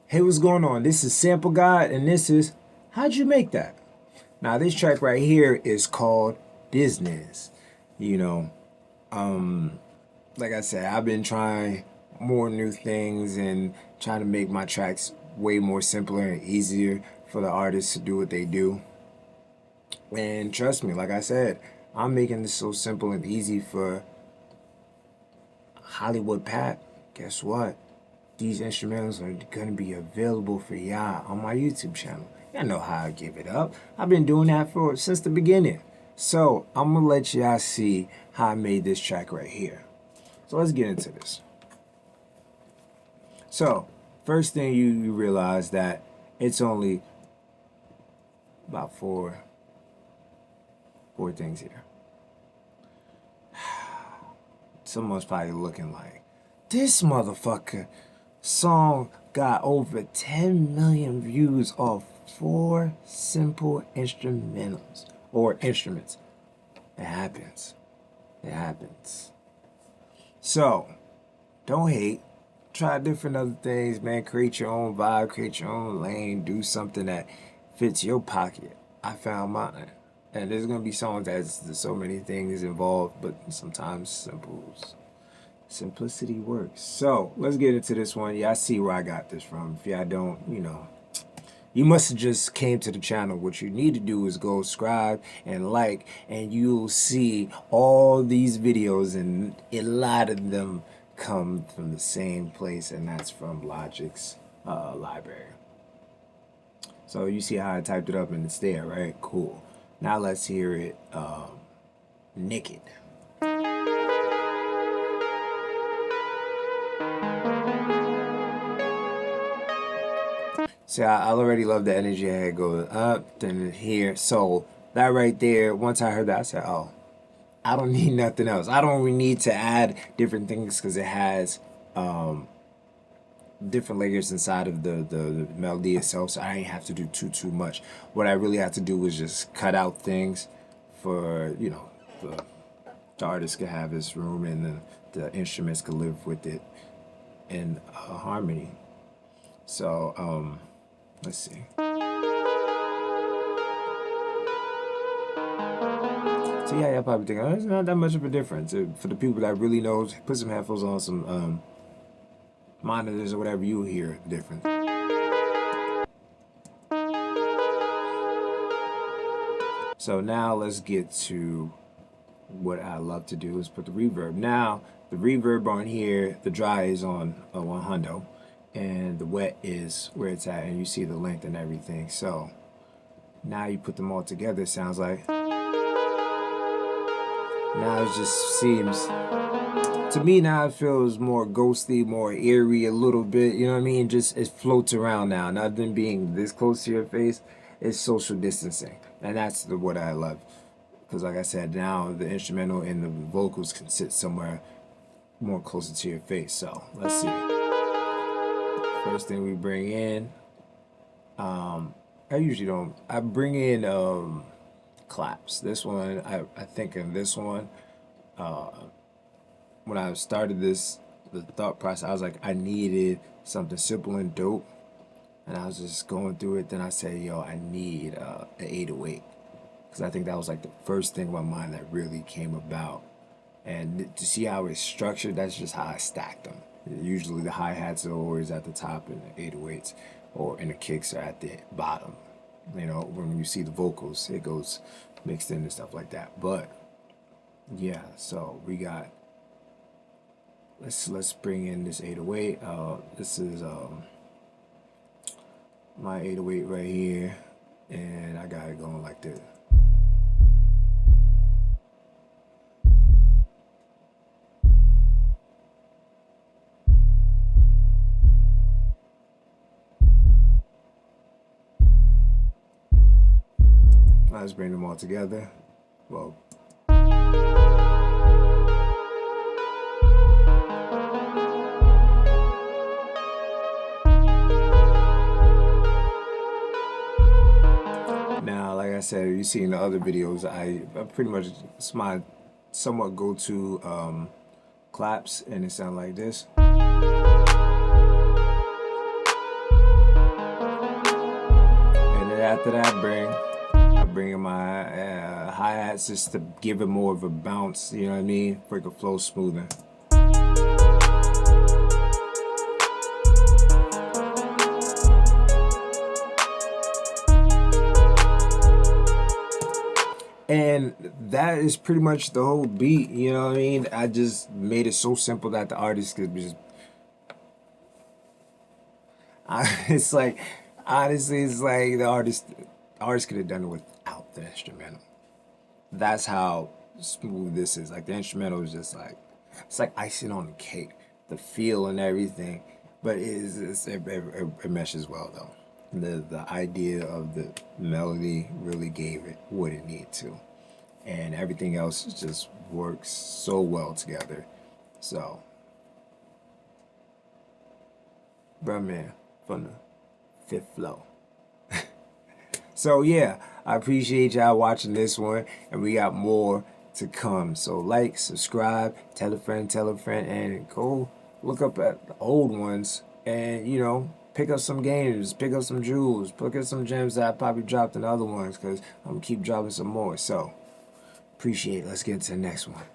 Hey, what's going on? This is Sample God, and this is How'd You Make That? Now, this track right here is called Biznisss. You know, like I said, I've been trying more new things and trying to make my tracks way more simpler and easier for the artists to do what they do. And trust me, like I said, I'm making this so simple and easy for Hollywood Pat. Guess what? These instrumentals are gonna be available for y'all on my YouTube channel. Y'all know how I give it up. I've been doing that since the beginning. So I'm gonna let y'all see how I made this track right here. So let's get into this. So first thing you realize that it's only about four things here. Someone's probably looking like, this motherfucker song got over 10 million views off 4 simple instrumentals or instruments. It happens. It happens. So, don't hate. Try different other things, man. Create your own vibe, create your own lane, do something that fits your pocket. I found mine. And there's gonna be songs that's so many things involved, but sometimes simplicity works. So let's get into this one. Y'all see where I got this from. If y'all don't, you must have just came to the channel. What you need to do is go subscribe and like, and you'll see all these videos, and a lot of them come from the same place, and that's from Logic's library. So you see how I typed it up and it's there, right? Cool. Now let's hear it naked. See, I already love the energy I had going up, then here. So that right there, once I heard that, I said, oh, I don't need nothing else. I don't really need to add different things because it has different layers inside of the melody itself, so I ain't have to do too much. What I really have to do is just cut out things for, the artist can have his room, and the instruments can live with it in harmony. So let's see. So yeah, y'all probably think, oh, it's not that much of a difference. For the people that really knows, put some headphones on, some monitors or whatever, you will hear the difference. So now let's get to what I love to do is put the reverb. Now the reverb on here, the dry is on a 100, and the wet is where it's at, and you see the length and everything. So now you put them all together, it sounds like. Now it just seems, to me now it feels more ghostly, more eerie a little bit, you know what I mean? Just, it floats around now. Not than being this close to your face, it's social distancing. And that's what I love. Because like I said, now the instrumental and the vocals can sit somewhere more closer to your face. So let's see. First thing we bring in, I usually don't, I bring in claps. This one, I think in this one, when I started this, the thought process, I was like, I needed something simple and dope. And I was just going through it. Then I said, yo, I need an 808. Because I think that was like the first thing in my mind that really came about. And to see how it's structured, that's just how I stacked them. Usually the hi-hats are always at the top, and the 808s and the kicks are at the bottom. You know, when you see the vocals, it goes mixed in and stuff like that. But yeah, so we got, let's bring in this 808. This is my 808 right here, and I got it going like this. Let's bring them all together. Well, now, like I said, you see in the other videos, I pretty much, it's my somewhat go-to claps, and it sounds like this. after that, I bring in my hi-hats just to give it more of a bounce, you know what I mean? For it to flow smoother. And that is pretty much the whole beat, you know what I mean? I just made it so simple that the artist could just... it's like, honestly, it's like the artist could have done it without the instrumental. That's how smooth this is. Like the instrumental is just like, it's like icing on the cake, the feel and everything. But it meshes well though. The idea of the melody really gave it what it needed to, and everything else just works so well together. So, bruh man, from the fifth flow. So yeah, I appreciate y'all watching this one, and we got more to come. So like, subscribe, tell a friend, and go look up at the old ones, and you know, pick up some games, pick up some jewels, pick up some gems that I probably dropped in other ones, because I'm gonna keep dropping some more. So appreciate it. Let's get to the next one.